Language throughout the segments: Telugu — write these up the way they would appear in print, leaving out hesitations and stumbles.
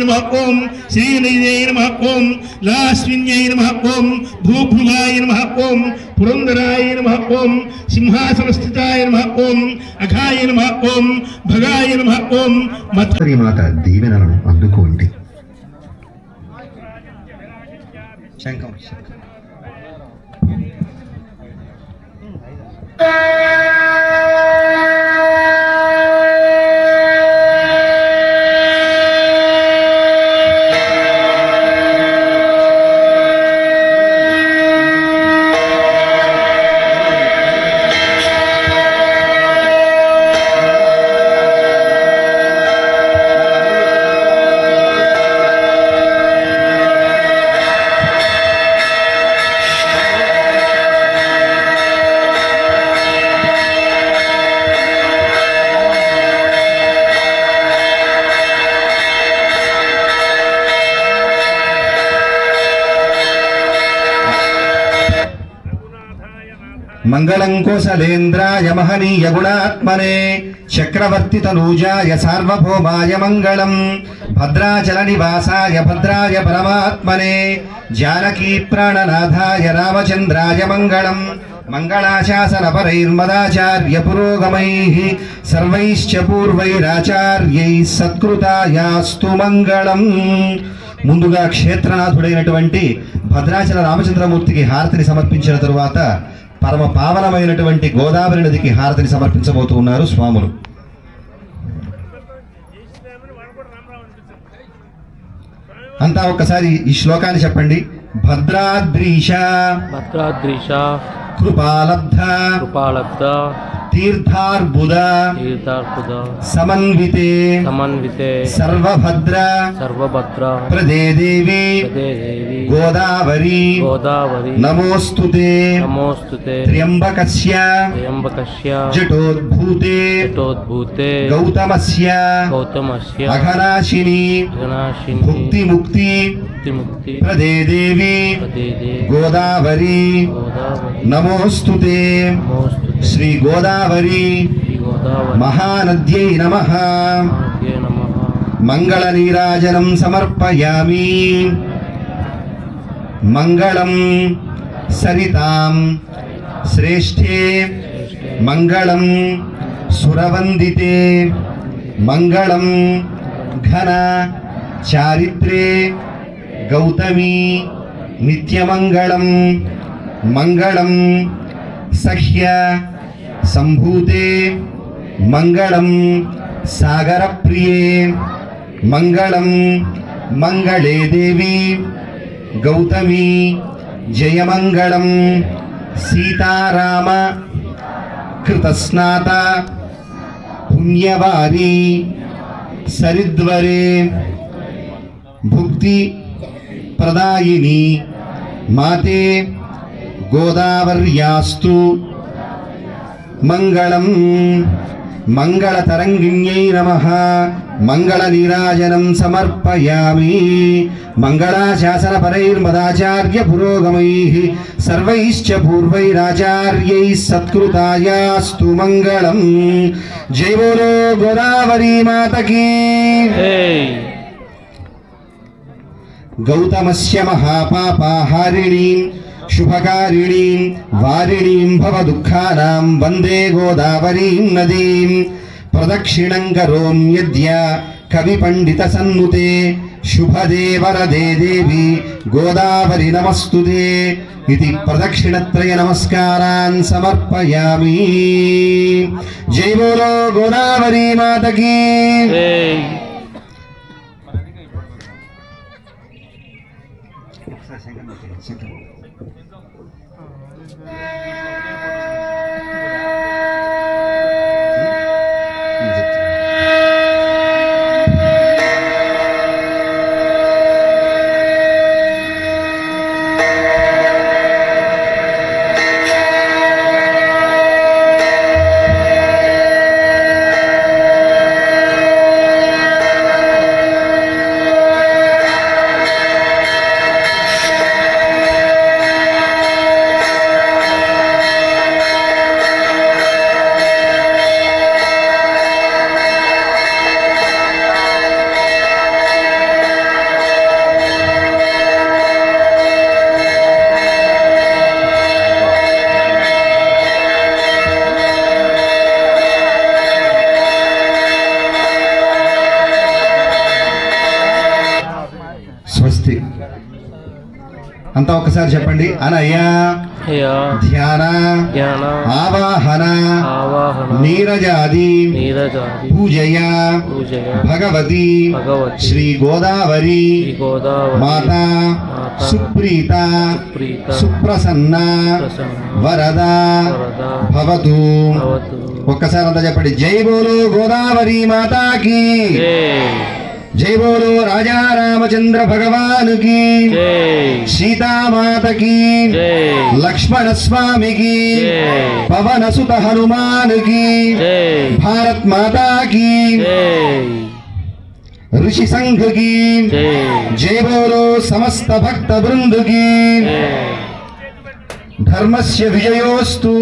नमः ओम श्रीनिधये नमः ओम लास्विन्यै नमः ओम भूभुगाय नमः ओम पुरंदराय नमः ओम सिंहासनस्थिताय नमः ओम अघाय नमः ओम भगाय नमः ओम मत्सरी మాత దీవెనలను అందుకోండి. శంఖం మంగళం కోసలేంద్రాయ మహనీయ గుణాత్మనే చక్రవర్తి తనూజాయ సార్వభౌమాయ మంగళం భద్రాచల నివాసాయ భద్రాయ పరమాత్మనే జానకీ ప్రాణనాథాయ రామచంద్రాయ మంగళం మంగళాశాసన పరైర్మదాచార్య పురోగమైః సర్వైశ్చ పూర్వైరాచార్యైః సత్కృతాయాస్తు మంగళం. ముందుగా క్షేత్రనాథుడైనటువంటి భద్రాచల రామచంద్రమూర్తికి హారతిని సమర్పించిన తరువాత పరమ పావనమైనటువంటి గోదావరి నదికి హారతిని సమర్పించబోతూ ఉన్నారు స్వాములు. అంతా ఒక్కసారి ఈ శ్లోకాన్ని చెప్పండి. భద్రాద్రీశ భద్రాద్రీశ కృపాలబ్ధ కృపాలబ్ధ తీర్థార్బుద తీర్థార్బుద సమన్వితే సమన్వితే సర్వభద్ర సర్వభద్ర ప్రదేదేవి ప్రదేదేవి గోదావరి గోదావరి నమోస్తుతే నమోస్తుతే త్ర్యంబకస్య త్ర్యంబకస్య జటోద్భూతే జటోద్భూతే గౌతమస్య గౌతమస్య అఘనాశిని అఘనాశిని భుక్తి ముక్తి ముక్తి ప్రదేదేవి ప్రదేదేవి గోదావరి గోదావరి నమోస్తుతే. నమోస్తుతే శ్రీ గోదావరి గోదావరి మహానద్యై నమః. నమః. మంగళ నీరాజనం సమర్పయామి. మంగళం సరితాం శ్రేష్ఠే మంగళం సురవందితే మంగళం ఘన చారిత్రే గౌతమి నిత్యమంగళం మంగళం సహ్య సంభూతే మంగళం సాగరప్రియే మంగళం మంగళే దేవి గౌతమి జయమంగళం సీతారామ కృతస్నాత పుణ్యవారి సరిద్వరే భుక్తి ప్రదాయిని మాతే గోదావర్యాస్తు మంగళం. మంగళతరంగిణ్యై నమః. మంగళ నీరాజనం సమర్పయామి. మంగళాశాసన పరైర్మదాచార్య పురోగమైః సర్వైశ్చ పూర్వైరాచార్యైః సత్కృతాయాస్తు మంగళం. జై బోలో గోదావరి మాతకి. గౌతమస్య మహాపాపహారిణీం శుభకారిణీం వారిణీం భవదుఃఖానాం వందే గోదావరీం నదీం. ప్రదక్షిణం కరోమ్యద్య కవి పండిత సన్నుతే శుభదే వరదే దేవి గోదావరి నమస్తుతే ఇది ప్రదక్షిణత్రయ నమస్కారాన్ సమర్పయామి. జై బోలో గోదావరి మాతకి. స్వస్తి. అంతా ఒక్కసారి చెప్పండి. అనయ యా ధ్యాన జ్ఞాన ఆవాహన ఆవాహన నీరజాది నీరజాది పూజయ పూజయ భగవతి భగవతి శ్రీ గోదావరి శ్రీ గోదావరి మాతా సుప్రీత ప్రీత సుప్రసన్న ప్రసన్న వరద వరద భవతు. భవతు. ఒక్కసారి అంతా చెప్పండి. జై బోలో గోదావరి మాతాకి, జై జై బోలో రాజా రామచంద్ర భగవానుకి, జై సీతామాతకి, జై లక్ష్మణ స్వామికి, జై పవన సుత హనుమానుకి, జై భారత్ మాతాకి, జై ఋషి సంఘకి, జై జై బోలో సమస్త భక్త బృందుకి. ధర్మస్య విజయోస్తు.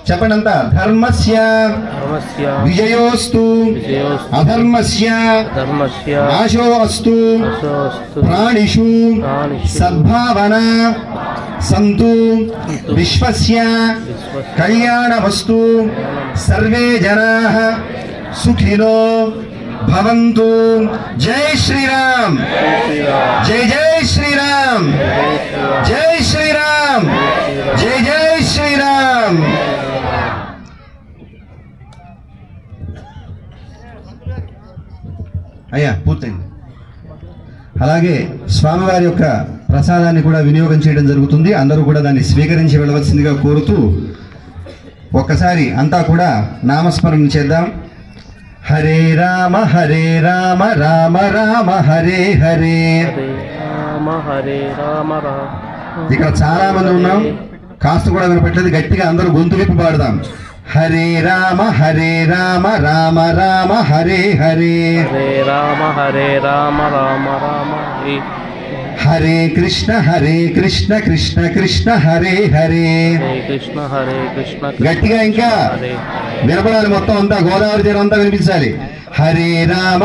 చెప్పండి అంతా. ధర్మస్య ధర్మస్య విజయోస్తు, విజయోస్తు అధర్మస్య ధర్మస్య నాశో అస్తు, నాశోస్తు ప్రాణిషు ప్రాణిషు సద్భావన సంతు, విశ్వస్య విశ్వస్య కళ్యాణమస్తు, సర్వే జనాః సుఖినో భవంతు. జై శ్రీరామ్, జై జై శ్రీరామ్, జై శ్రీరామ్, జై జై శ్రీరామ్. అయ్యా పూర్తయింది. అలాగే స్వామివారి యొక్క ప్రసాదాన్ని కూడా వినియోగం చేయడం జరుగుతుంది. అందరూ కూడా దాన్ని స్వీకరించి వెళ్ళవలసిందిగా కోరుతూ ఒక్కసారి అంతా కూడా నామస్మరణ చేద్దాం. హరే రామ రామ రామ హరే హరే. హరే రామ హరే రామ రామ. ఇక్కడ చాలా మంది ఉన్నాం, కాస్త కూడా వినపట్లేదు. గట్టిగా అందరూ గొంతు విప్పి పాడదాం. హరే రామ రామ రామ హరే హరే. హరే రామ రామ రామ హరే. హరే కృష్ణ కృష్ణ కృష్ణ హరే హరే. హరే కృష్ణ కృష్ణ గట్టిగా ఇంకా హరే వినపడాలి. మొత్తం అంతా గోదావరి తీరం అంతా వినిపించాలి. హరే రామ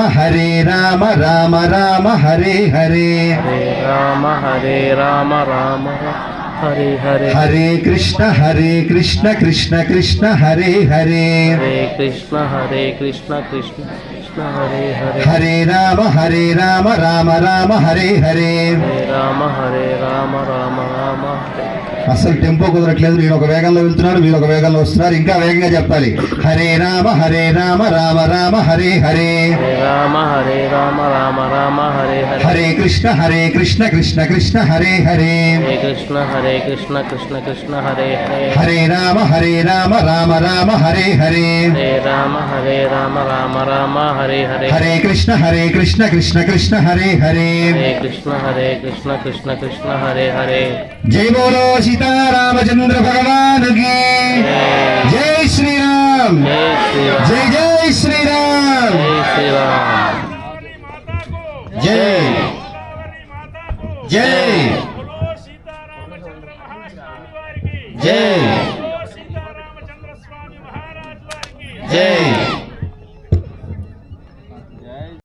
రామ రామ హరే హరే. హరే రామ రామ రామ హరే హరే. హరే కృష్ణ కృష్ణ కృష్ణ హరే హరే. హరే కృష్ణ కృష్ణ కృష్ణ హరే హరే. హరే రామ రామ హరే హరే. హరే రామ రామ రామ హరే. అసలు టెంపో కుదరట్లేదు. నేను ఒక వేగంలో వెళ్తున్నాను, మీరు ఒక వేగంలో వస్తున్నారు. ఇంకా వేగంగా చెప్పాలి. హరే రామ రామ రామ హరే హరే. హరే రామ రామ రామ హరే హరే. హరే కృష్ణ కృష్ణ కృష్ణ హరే హరే. హరే కృష్ణ కృష్ణ కృష్ణ హరే హరే. హరే రామ రామ రామ హరే హరే. హరే రామ రామ రామ హరే హరే. హరే కృష్ణ కృష్ణ కృష్ణ హరే హరే. హరే కృష్ణ కృష్ణ కృష్ణ హరే హరే. జై బోలో సీతారామచంద్ర భగవాన్ కి. జై శ్రీరామ్, జై శ్రీరామ్. జై జై శ్రీరామ్, జై శ్రీరామ్. జై జై జై.